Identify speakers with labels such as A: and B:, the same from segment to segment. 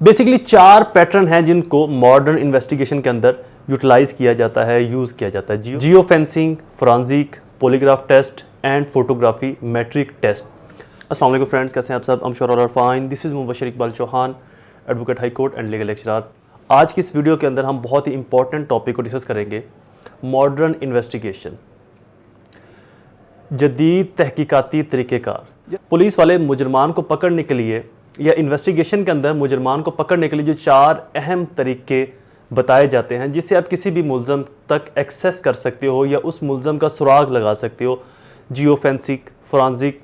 A: Basically 4 pattern हैं जिनको modern investigation के अंदर यूटिलाइज किया जाता है, यूज किया जाता है। Geo fencing, forensic, polygraph test and photography metric test. अस्सलाम वालेकुम फ्रेंड्स, कैसे हैं आप सब? I'm sure all are fine. This is Mubashir Iqbal Chauhan, advocate High Court and legal lecturer. आज की इस वीडियो के अंदर हम बहुत ही इंपॉर्टेंट टॉपिक को डिस्कस करेंगे, मॉडर्न इन्वेस्टिगेशन, जदीद तहकीकाती तरीक़ेकार। पुलिस वाले मुजरमान को पकड़ने के लिए या इन्वेस्टिगेशन के अंदर मुजरमान को पकड़ने के लिए जो 4 अहम तरीके बताए जाते हैं जिससे आप किसी भी मुलज़म तक एक्सेस कर सकते हो या उस मुलज़म का सुराग लगा सकते हो। Geofencing, forensic,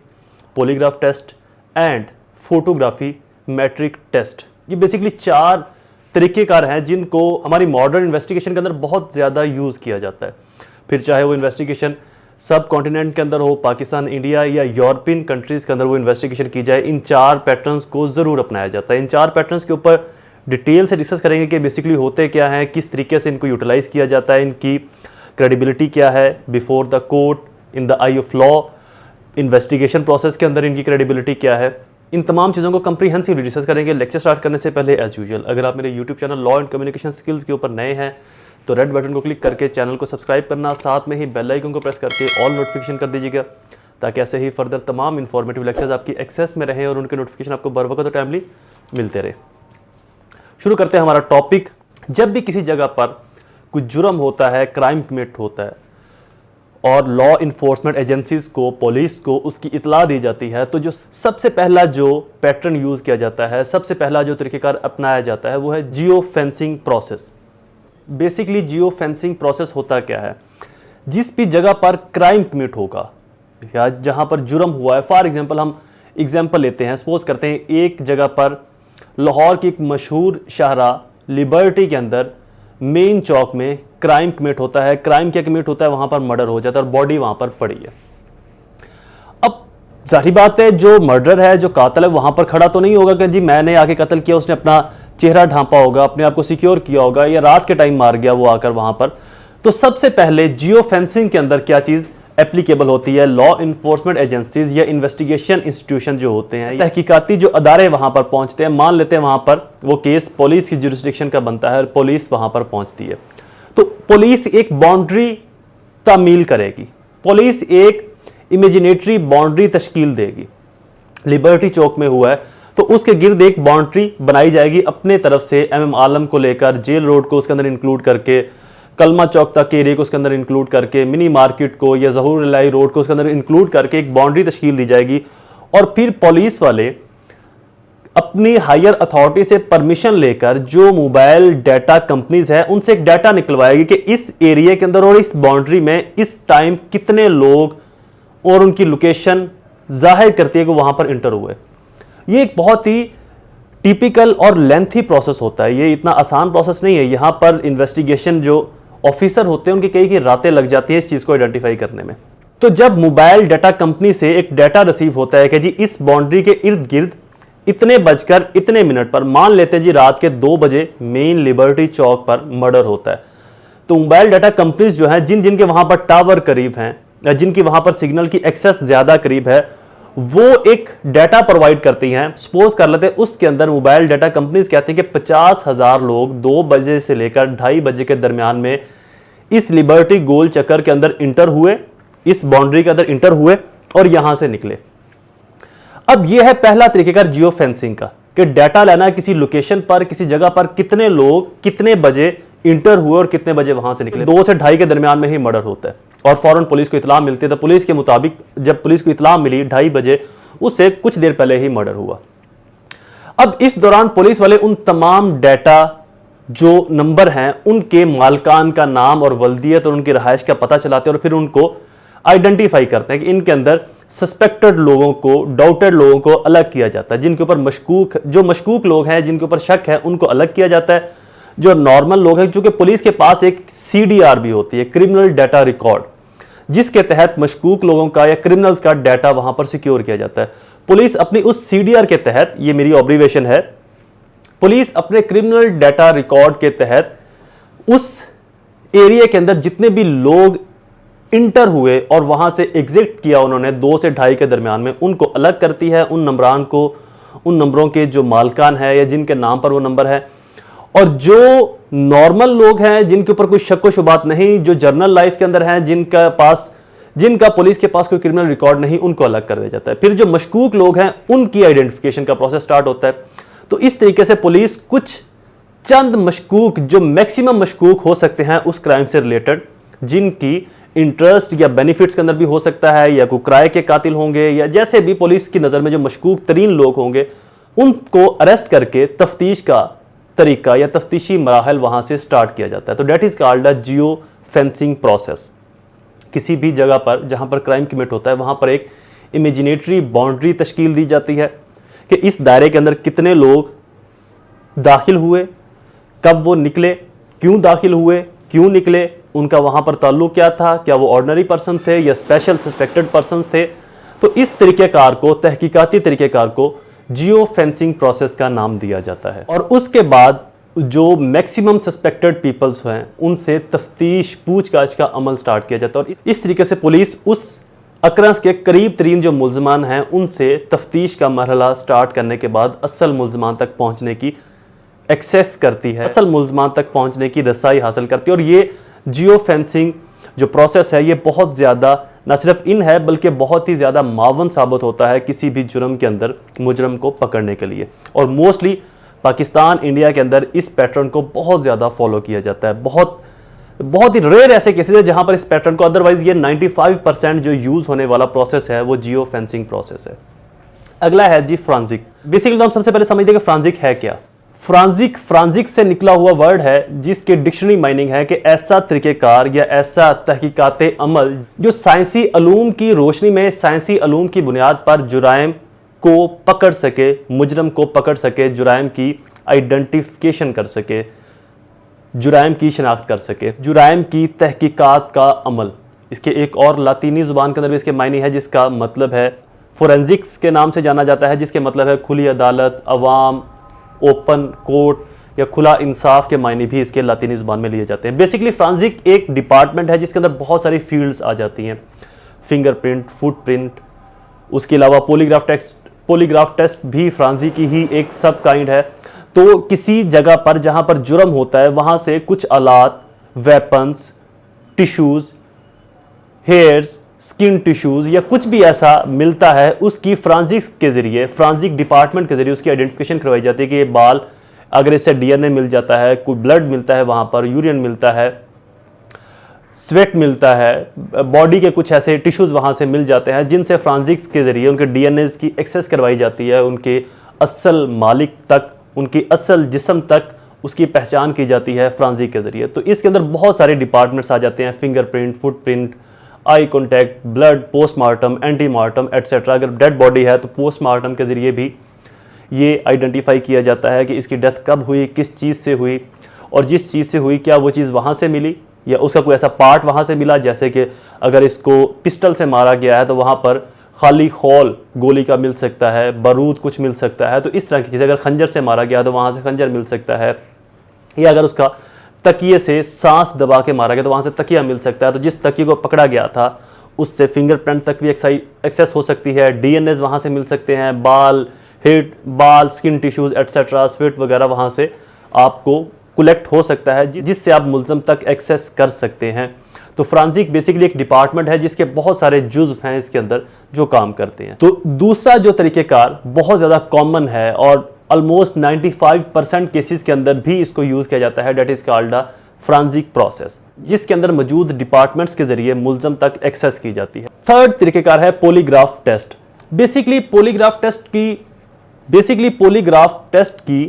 A: polygraph test and photography metric test. ये बेसिकली 4 तरीक़ेकार हैं जिनको हमारी मॉडर्न इन्वेस्टिगेशन के अंदर बहुत ज़्यादा यूज़ किया जाता है। फिर चाहे वो इन्वेस्टिगेशन सब कॉन्टिनेंट के अंदर हो, पाकिस्तान, इंडिया या यूरोपियन कंट्रीज़ के अंदर वो इन्वेस्टिगेशन की जाए, इन 4 पैटर्न्स को ज़रूर अपनाया जाता है। इन 4 पैटर्न्स के ऊपर डिटेल से डिस्कस करेंगे कि बेसिकली होते क्या हैं, किस तरीके से इनको यूटिलाइज़ किया जाता है, इनकी क्रेडिबिलिटी क्या है before the court, in the I of law, investigation process के अंदर इनकी क्रेडिबिलिटी क्या है। इन तमाम चीज़ों को कंप्रीहेंसिवली डिस्कस करेंगे। लेक्चर स्टार्ट करने से पहले एज यूजुअल अगर आप मेरे YouTube channel law and communication skills के ऊपर नए हैं तो रेड बटन को क्लिक करके चैनल को सब्सक्राइब करना, साथ में ही बेल आइकन को प्रेस करके ऑल नोटिफिकेशन कर दीजिएगा ताकि ऐसे ही फर्दर तमाम इन्फॉर्मेटिव लेक्चर्स आपकी एक्सेस में रहें और उनके नोटिफिकेशन आपको बर वक्त और टाइमली मिलते रहे। शुरू करते हैं हमारा टॉपिक। जब भी किसी जगह पर कुछ जुर्म होता है, क्राइम कमिट होता है और लॉ इन्फोर्समेंट एजेंसीज को, पुलिस को उसकी इतला दी जाती है तो जो सबसे पहला जो पैटर्न यूज़ किया जाता है, सबसे पहला जो तरीक़ेकार अपनाया जाता है वो है जियो फेंसिंग प्रोसेस। बेसिकली जियो फेंसिंग प्रोसेस होता क्या है, जिस भी जगह पर क्राइम कमिट होगा या जहाँ पर जुर्म हुआ है, फॉर एग्जांपल हम एग्जांपल लेते हैं, सपोज करते हैं एक जगह पर लाहौर की एक मशहूर शाहरा लिबर्टी के अंदर मेन चौक में क्राइम कमिट होता है। क्राइम क्या कमिट होता है, वहाँ पर मर्डर हो जाता है और बॉडी वहाँ पर पड़ी है। अब जाहिर बात है जो मर्डर है, जो कातिल है, वहाँ पर खड़ा तो नहीं होगा कि जी मैंने आके कत्ल किया, उसने अपना चेहरा ढांपा होगा, अपने आप को सिक्योर किया होगा या रात के टाइम मार गया वो आकर वहाँ पर। तो सबसे पहले जियो फेंसिंग के अंदर क्या चीज़ एप्लीकेबल होती है, लॉ इन्फोर्समेंट एजेंसीज या इन्वेस्टिगेशन इंस्टीट्यूशन जो होते हैं, तहकीकाती जो अदारे वहाँ पर पहुँचते हैं, मान लेते हैं वहाँ पर वो केस पुलिस की जुरिस्डिक्शन का बनता है और पुलिस वहाँ पर पहुँचती है तो पुलिस एक बाउंड्री तामील करेगी, पुलिस एक इमेजिनेटरी बाउंड्री तश्कील देगी। लिबर्टी चौक में हुआ है तो उसके गिर्द एक बाउंड्री बनाई जाएगी अपने तरफ से, एमएम आलम को लेकर जेल रोड को उसके अंदर इंक्लूड करके, कलमा चौक तक के एरिया को उसके अंदर इंक्लूड करके, मिनी मार्केट को या ज़हूर इलाही रोड को उसके अंदर इंक्लूड करके एक बाउंड्री तश्कील दी जाएगी। और फिर पुलिस वाले अपनी हायर अथॉरिटी से परमिशन लेकर जो मोबाइल डाटा कंपनीज है उनसे एक डाटा निकलवाएगी कि इस एरिया के अंदर और इस बाउंड्री में इस टाइम कितने लोग और उनकी लोकेशन जाहिर करती है कि वहां पर इंटर हुए। ये एक बहुत ही टिपिकल और लेंथी प्रोसेस होता है, ये इतना आसान प्रोसेस नहीं है। यहां पर इन्वेस्टिगेशन जो ऑफिसर होते हैं उनकी कई रातें लग जाती है इस चीज को आइडेंटिफाई करने में। तो जब मोबाइल डाटा कंपनी से एक डाटा रिसीव होता है कि जी इस बाउंड्री के इर्द गिर्द इतने बजकर इतने मिनट पर, मान लेते हैं जी रात के 2 बजे मेन लिबर्टी चौक पर मर्डर होता है, तो मोबाइल डाटा कंपनीज जो हैं जिनके वहां पर टावर करीब हैं या जिनकी वहां पर सिग्नल की एक्सेस ज्यादा करीब है वो एक डाटा प्रोवाइड करती हैं। सपोज कर लेते हैं उसके अंदर मोबाइल डाटा कंपनीज कहते हैं कि 50,000 लोग 2 बजे से लेकर 2:30 बजे के दरमियान में इस लिबर्टी गोल चक्कर के अंदर इंटर हुए, इस बाउंड्री के अंदर इंटर हुए और यहां से निकले। अब यह है पहला तरीकेकार जियो फेंसिंग का कि डाटा लेना किसी लोकेशन पर, किसी जगह पर कितने लोग कितने बजे इंटर हुए और कितने बजे वहां से निकले। 2 से 2:30 के दरमियान में ही मर्डर होता है और फौरन पुलिस को इतला मिलती है। तो पुलिस के मुताबिक जब पुलिस को इतला मिली 2:30 बजे, उससे कुछ देर पहले ही मर्डर हुआ। अब इस दौरान पुलिस वाले उन तमाम डाटा जो नंबर हैं उनके मालकान का नाम और वल्दियत और उनकी रहायश का पता चलाते हैं और फिर उनको आइडेंटिफाई करते हैं कि इनके अंदर सस्पेक्टेड लोगों को, डाउटेड लोगों को अलग किया जाता है। जिनके ऊपर मशकूक लोग हैं, जिनके ऊपर शक है, उनको अलग किया जाता है। जो नॉर्मल लोग हैं, चूंकि पुलिस के पास एक CDR भी होती है, क्रिमिनल डाटा रिकॉर्ड, जिसके तहत मशकूक लोगों का या क्रिमिनल्स का डाटा वहां पर सिक्योर किया जाता है। पुलिस अपनी उस CDR के तहत, ये मेरी ऑब्जर्वेशन है, पुलिस अपने क्रिमिनल डाटा रिकॉर्ड के तहत उस एरिया के अंदर जितने भी लोग इंटर हुए और वहां से एग्जिट किया उन्होंने 2 से 2:30 के दरमियान में, उनको अलग करती है, उन नंबरान को उन नंबरों के जो मालकान है या जिनके नाम पर वो नंबर है, और जो नॉर्मल लोग हैं जिनके ऊपर कोई शक व शुबात नहीं, जो जर्नल लाइफ के अंदर हैं, जिनका पुलिस के पास कोई क्रिमिनल रिकॉर्ड नहीं, उनको अलग कर दिया जाता है। फिर जो मशकूक लोग हैं उनकी आइडेंटिफिकेशन का प्रोसेस स्टार्ट होता है। तो इस तरीके से पुलिस कुछ चंद मशकूक, जो मैक्सिमम मशकूक हो सकते हैं उस क्राइम से रिलेटेड, जिनकी इंटरेस्ट या बेनिफिट्स के अंदर भी हो सकता है, या कोई किराए के कातिल होंगे, या जैसे भी पुलिस की नज़र में जो मशकूक तरीन लोग होंगे, उनको अरेस्ट करके तफ्तीश का तरीका या तफ्तीशी मराहल वहां से स्टार्ट किया जाता है। तो that is called a geo fencing process. किसी भी जगह पर जहां पर क्राइम कमिट होता है वहां पर एक इमेजिनेटरी बाउंड्री तश्कील दी जाती है कि इस दायरे के अंदर कितने लोग दाखिल हुए, कब वो निकले, क्यों दाखिल हुए, क्यों निकले, उनका वहां पर ताल्लुक क्या था, क्या वो ऑर्डिनरी पर्सन थे या स्पेशल सस्पेक्टेड पर्सन थे। तो इस तरीकेकार को, तहकीकाती तरीकेकार को जियो फेंसिंग प्रोसेस का नाम दिया जाता है। और उसके बाद जो मैक्सिमम सस्पेक्टेड पीपल्स हैं उनसे तफ्तीश, पूछताछ का अमल स्टार्ट किया जाता है। और इस तरीके से पुलिस उस अक्रंस के करीब तरीन जो मुल्ज़मान हैं उनसे तफ्तीश का मरहला स्टार्ट करने के बाद असल मुल्ज़मान तक पहुंचने की एक्सेस करती है, असल मुल्ज़मान तक पहुंचने की रसाई हासिल करती है। और ये जियो फेंसिंग जो प्रोसेस है ये बहुत ज़्यादा न सिर्फ इन है बल्कि बहुत ही ज़्यादा मावन साबित होता है किसी भी जुर्म के अंदर मुजरम को पकड़ने के लिए। और मोस्टली पाकिस्तान, इंडिया के अंदर इस पैटर्न को बहुत ज़्यादा फॉलो किया जाता है। बहुत ही रेयर ऐसे केसेस है जहां पर इस पैटर्न को, अदरवाइज ये 95% जो यूज़ होने वाला प्रोसेस है वो जियो फेंसिंग प्रोसेस है। अगला है जी फ्रांजिक। बेसिकली तो हम सबसे पहले समझते हैं कि फ्रांजिक है क्या। फ्रांजिक से निकला हुआ वर्ड है जिसके डिक्शनरी माइनिंग है कि ऐसा तरीकेकार या ऐसा तहकीकाते अमल जो साइंसी अलूम की रोशनी में, साइंसी अलूम की बुनियाद पर जुराइम को पकड़ सके, मुजरम को पकड़ सके, जुराइम की आइडेंटिफिकेशन कर सके, जुराइम की शनाख्त कर सके, जुराइम की तहकीकात का अमल। इसके एक और लातीनी जुबान के अंदर भी इसके मायने है जिसका मतलब है फोरेंसिक्स के नाम से जाना जाता है, जिसके मतलब है खुली अदालत, अवाम, ओपन कोर्ट या खुला इंसाफ के मायने भी इसके लातीनी जुबान में लिए जाते हैं। बेसिकली फ्रांजिक एक डिपार्टमेंट है जिसके अंदर बहुत सारी फील्ड्स आ जाती हैं, फिंगरप्रिंट, फुटप्रिंट, उसके अलावा पॉलीग्राफ टेस्ट भी फ्रांजिक की ही एक सब काइंड है। तो किसी जगह पर जहां पर जुर्म होता है वहां से कुछ आलात, weapons, tissues, hairs, skin tissues या कुछ भी ऐसा मिलता है, उसकी फ्रांजिक के जरिए, फ्रांजिक डिपार्टमेंट के जरिए उसकी आइडेंटिफिकेशन करवाई जाती है कि ये बाल, अगर इससे डीएनए मिल जाता है, कोई ब्लड मिलता है, वहां पर यूरिन मिलता है, स्वेट मिलता है, बॉडी के कुछ ऐसे टिश्यूज वहां से मिल जाते हैं जिनसे फ्रांजिक्स के जरिए उनके डीएनए की एक्सेस करवाई जाती है, उनके असल मालिक तक, उनकी असल जिस्म तक उसकी पहचान की जाती है फ्रांजिक के जरिए। तो इसके अंदर बहुत सारे डिपार्टमेंट्स आ जाते हैं, fingerprint, footprint, eye contact, blood, postmortem, antemortem etcetera. अगर डेड बॉडी है तो पोस्टमार्टम के जरिए भी ये आइडेंटिफाई किया जाता है कि इसकी डेथ कब हुई, किस चीज़ से हुई, और जिस चीज़ से हुई क्या वो चीज़ वहाँ से मिली या उसका कोई ऐसा पार्ट वहाँ से मिला। जैसे कि अगर इसको पिस्टल से मारा गया है तो वहाँ पर खाली खोल गोली का मिल सकता है, बारूद कुछ मिल सकता है। तो इस तरह की चीज़, अगर खंजर से मारा गया तो वहाँ से खंजर मिल सकता है, या अगर उसका तकिए से सांस दबा के मारा गया तो वहाँ से तकिया मिल सकता है। तो जिस तकिए को पकड़ा गया था उससे फिंगरप्रिंट तक भी एक्सेस हो सकती है, डीएनए वहाँ से मिल सकते हैं, बाल, स्किन टिश्यूज एटसेट्रा, स्वेट वगैरह वहाँ से आपको कलेक्ट हो सकता है जिससे आप मुल्ज़म तक एक्सेस कर सकते हैं। तो फ्रांजिक बेसिकली एक डिपार्टमेंट है जिसके बहुत सारे जुज़्व हैं इसके अंदर जो काम करते हैं। तो दूसरा जो तरीक़ेकार बहुत ज़्यादा कॉमन है और ऑलमोस्ट 95% केसेस के अंदर भी इसको यूज़ किया जाता है, that is called a forensic process, जिसके अंदर मौजूद डिपार्टमेंट्स के जरिए मुल्ज़म तक एक्सेस की जाती है। थर्ड तरीक़ेकार है polygraph test. Basically polygraph test की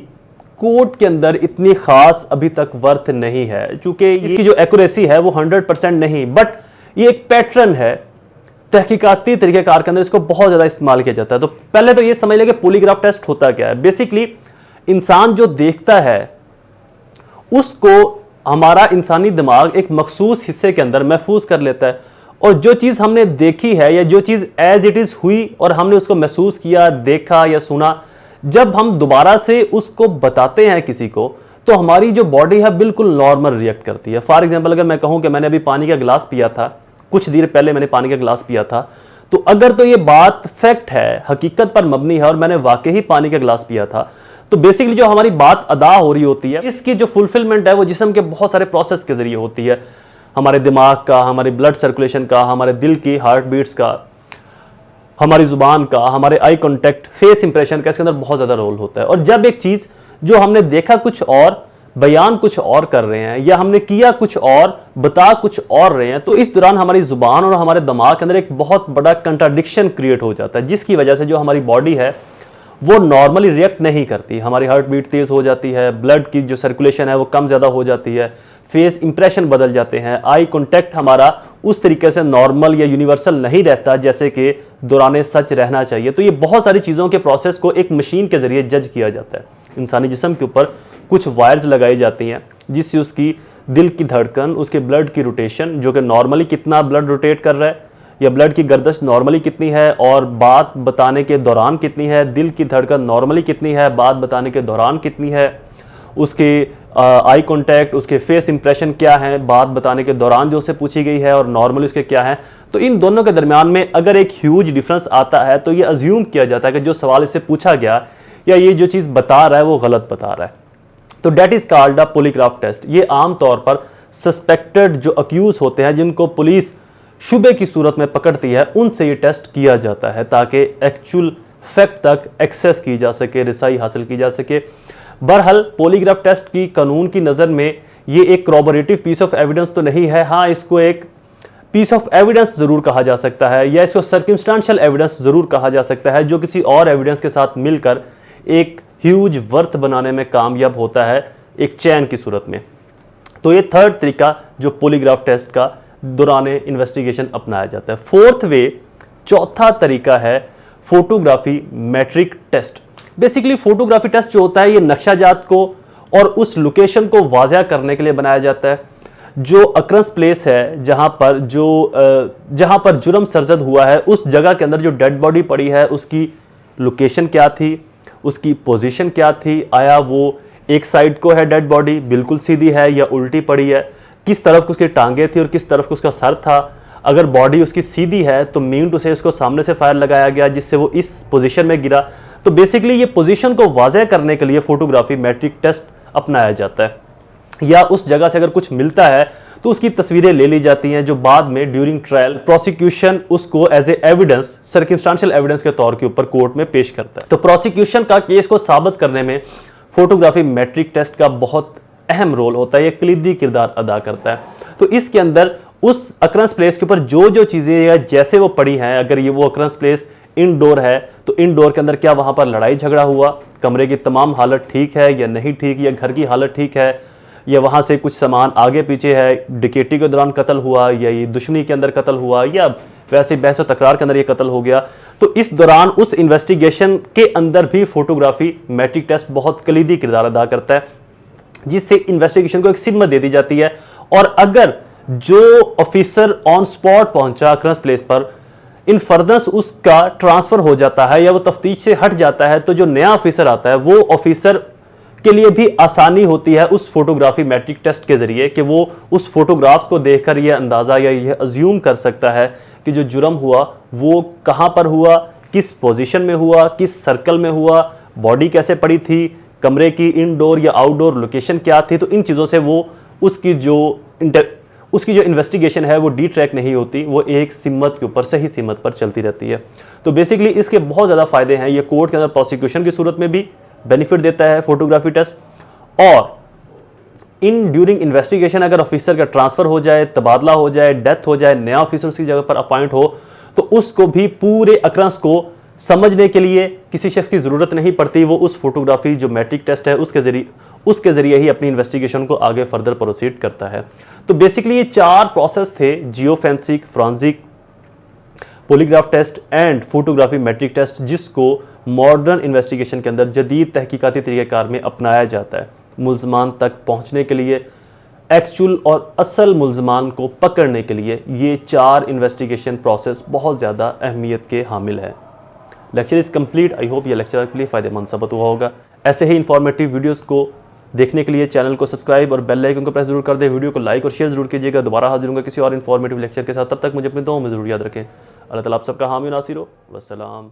A: कोर्ट के अंदर इतनी खास अभी तक वर्थ नहीं है, चूंकि इसकी जो एक्यूरेसी है वो 100% नहीं, बट ये एक पैटर्न है तहकीकाती तरीक़ेकार के अंदर इसको बहुत ज़्यादा इस्तेमाल किया जाता है। तो पहले तो ये समझ लें कि पॉलीग्राफ टेस्ट होता क्या है। बेसिकली इंसान जो देखता है उसको हमारा इंसानी दिमाग एक मखसूस हिस्से के अंदर महफूज कर लेता है, और जो चीज़ हमने देखी है या जो चीज़ एज इट इज़ हुई और हमने उसको महसूस किया, देखा या सुना, जब हम दोबारा से उसको बताते हैं किसी को तो हमारी जो बॉडी है बिल्कुल नॉर्मल रिएक्ट करती है। फॉर एग्जांपल अगर मैं कहूं कि मैंने अभी पानी का गिलास पिया था, कुछ देर पहले मैंने पानी का गिलास पिया था, तो अगर तो ये बात फैक्ट है, हकीकत पर मबनी है और मैंने वाकई ही पानी का गिलास पिया था, तो बेसिकली जो हमारी बात अदा हो रही होती है, इसकी जो फुलफिलमेंट है वो जिस्म के बहुत सारे प्रोसेस के जरिए होती है, हमारे दिमाग का, हमारे ब्लड सर्कुलेशन का, हमारे दिल की हार्ट बीट्स का, हमारी जुबान का, हमारे आई कांटेक्ट, फेस इंप्रेशन का, इसके अंदर बहुत ज्यादा रोल होता है। और जब एक चीज जो हमने देखा कुछ और, बयान कुछ और कर रहे हैं, या हमने किया कुछ और, बता कुछ और रहे हैं, तो इस दौरान हमारी जुबान और हमारे दिमाग के अंदर एक बहुत बड़ा कंट्राडिक्शन क्रिएट हो जाता है, जिसकी वजह से जो हमारी बॉडी है वो नॉर्मली रिएक्ट नहीं करती। हमारी हार्ट बीट तेज हो जाती है, ब्लड की जो सर्कुलेशन है वो कम ज़्यादा हो जाती है, फेस इंप्रेशन बदल जाते हैं, आई कांटेक्ट हमारा उस तरीके से नॉर्मल या यूनिवर्सल नहीं रहता जैसे कि दौरान सच रहना चाहिए। तो ये बहुत सारी चीज़ों के प्रोसेस को एक मशीन के जरिए जज किया जाता है। इंसानी जिस्म के ऊपर कुछ वायर्स लगाई जाती हैं जिससे उसकी दिल की धड़कन, उसके ब्लड की रोटेशन, जो कि नॉर्मली कितना ब्लड रोटेट कर रहा है या ब्लड की गर्दश नॉर्मली कितनी है और बात बताने के दौरान कितनी है, दिल की धड़कन नॉर्मली कितनी है, बात बताने के दौरान कितनी है, उसके आई कांटेक्ट, उसके फेस इंप्रेशन क्या है बात बताने के दौरान जो उससे पूछी गई है और नॉर्मली उसके क्या है। तो इन दोनों के दरमियान में अगर एक ह्यूज डिफरेंस आता है तो ये अज्यूम किया जाता है कि जो सवाल इससे पूछा गया या ये जो चीज़ बता रहा है वो गलत बता रहा है। तो that is called a polygraph test. ये आमतौर पर सस्पेक्टेड जो अक्यूज होते हैं, जिनको पुलिस शुबे की सूरत में पकड़ती है, उनसे ये टेस्ट किया जाता है ताकि एक्चुअल फैक्ट तक एक्सेस की जा सके, रिसाई हासिल की जा सके। बहरहाल पॉलीग्राफ टेस्ट की कानून की नज़र में ये एक corroborative पीस ऑफ एविडेंस तो नहीं है। हाँ, इसको एक पीस ऑफ एविडेंस ज़रूर कहा जा सकता है या इसको सर्कमस्टेंशियल एविडेंस ज़रूर कहा जा सकता है, जो किसी और एविडेंस के साथ मिलकर एक ह्यूज वर्थ बनाने में कामयाब होता है एक चैन की सूरत में। तो ये थर्ड तरीका जो पॉलीग्राफ टेस्ट का दौरान इन्वेस्टिगेशन अपनाया जाता है। फोर्थ वे, चौथा तरीका है photography metric test. Basically photography test जो होता है ये नक्शाजात को और उस लोकेशन को वाज़ह करने के लिए बनाया जाता है। जो अक्रंस प्लेस है जहां पर जुर्म सरजद हुआ है, उस जगह के अंदर जो डेड बॉडी पड़ी है उसकी लोकेशन क्या थी, उसकी पोजीशन क्या थी, आया वो एक साइड को है डेड बॉडी बिल्कुल सीधी है या उल्टी पड़ी है, किस तरफ को उसकी टांगे थी और किस तरफ को उसका सर था। अगर बॉडी उसकी सीधी है तो मीन टू से उसको सामने से फायर लगाया गया जिससे वो इस पोजीशन में गिरा। तो बेसिकली ये पोजीशन को वाज़ह करने के लिए फोटोग्राफी मैट्रिक टेस्ट अपनाया जाता है। या उस जगह से अगर कुछ मिलता है तो उसकी तस्वीरें ले ली जाती हैं, जो बाद में ड्यूरिंग ट्रायल प्रोसिक्यूशन उसको as a evidence, circumstantial evidence के तौर के ऊपर कोर्ट में पेश करता है। तो प्रोसिक्यूशन का केस को साबित करने में फोटोग्राफी मैट्रिक टेस्ट का बहुत अहम रोल होता है, ये कलीदी किरदार अदा करता है। तो इसके अंदर उस अक्रंस प्लेस के ऊपर जो जो चीज़ें या जैसे वो पड़ी हैं, अगर ये वो अक्रंस प्लेस इनडोर है तो इनडोर के अंदर क्या वहाँ पर लड़ाई झगड़ा हुआ, कमरे की तमाम हालत ठीक है या नहीं ठीक, या घर की हालत ठीक है, या वहाँ से कुछ सामान आगे पीछे है, डिकेटी के दौरान कत्ल हुआ, या ये दुश्मनी के अंदर कत्ल हुआ, या वैसे बहस व तकरार के अंदर ये कत्ल हो गया। तो इस दौरान उस इन्वेस्टिगेशन के अंदर भी फोटोग्राफी मैट्रिक टेस्ट बहुत कलीदी किरदार अदा करता है, जिससे इन्वेस्टिगेशन को एक सिमत दे दी जाती है। और अगर जो ऑफिसर ऑन स्पॉट पहुंचा अक्रंस प्लेस पर, इन फर्दर्स उसका ट्रांसफर हो जाता है या वो तफ्तीश से हट जाता है, तो जो नया ऑफिसर आता है वो ऑफिसर के लिए भी आसानी होती है उस फोटोग्राफी मैट्रिक टेस्ट के जरिए कि वो उस फोटोग्राफ्स को देखकर यह अंदाज़ा या यह अज्यूम कर सकता है कि जो जुर्म हुआ वो कहाँ पर हुआ, किस पोजीशन में हुआ, किस सर्कल में हुआ, बॉडी कैसे पड़ी थी, कमरे की इनडोर या आउटडोर लोकेशन क्या थी। तो इन चीज़ों से वो उसकी जो इन्वेस्टिगेशन है वो डी ट्रैक नहीं होती, वो एक सिमत के ऊपर, सही सिमत पर चलती रहती है। तो बेसिकली इसके बहुत ज़्यादा फ़ायदे हैं। ये कोर्ट के अंदर प्रोसिक्यूशन की सूरत में भी बेनिफिट देता है फोटोग्राफी टेस्ट, और इन ड्यूरिंग इन्वेस्टिगेशन अगर ऑफिसर का ट्रांसफ़र हो जाए, तबादला हो जाए, डेथ हो जाए, नया ऑफिसर उसकी जगह पर अपॉइंट हो, तो उसको भी पूरे अक्रंस को समझने के लिए किसी शख्स की ज़रूरत नहीं पड़ती। वो उस फोटोग्राफी जो मैट्रिक टेस्ट है उसके ज़रिए ही अपनी इन्वेस्टिगेशन को आगे फर्दर प्रोसीड करता है। तो बेसिकली ये 4 प्रोसेस थे, geofencing, forensic, polygraph test and photography metric test, जिसको मॉडर्न इन्वेस्टिगेशन के अंदर जदीद तहकीकाती तरीक़ेकार में अपनाया जाता है मुल्ज़मान तक पहुँचने के लिए, एक्चुअल और असल मुल्ज़मान को पकड़ने के लिए। ये 4 इन्वेस्टिगेशन प्रोसेस बहुत ज़्यादा अहमियत के हामिल है। Lecture is complete. I hope ये लेक्चर आपके लिए फ़ायदेमंद साबित हुआ होगा। ऐसे ही इंफॉर्मेटिव वीडियोज़ को देखने के लिए चैनल को सब्सक्राइब और बेल आइकन को प्रेस जरूर कर दें। वीडियो को लाइक और शेयर जरूर कीजिएगा। दोबारा हाजिर होंगे किसी और इंफॉर्मेटिव लेक्चर के साथ। तब तक मुझे अपनी दुआओं में जरूर याद रखें। अल्लाह ताला आप सबका हामी नासिर हो। वस्सलाम।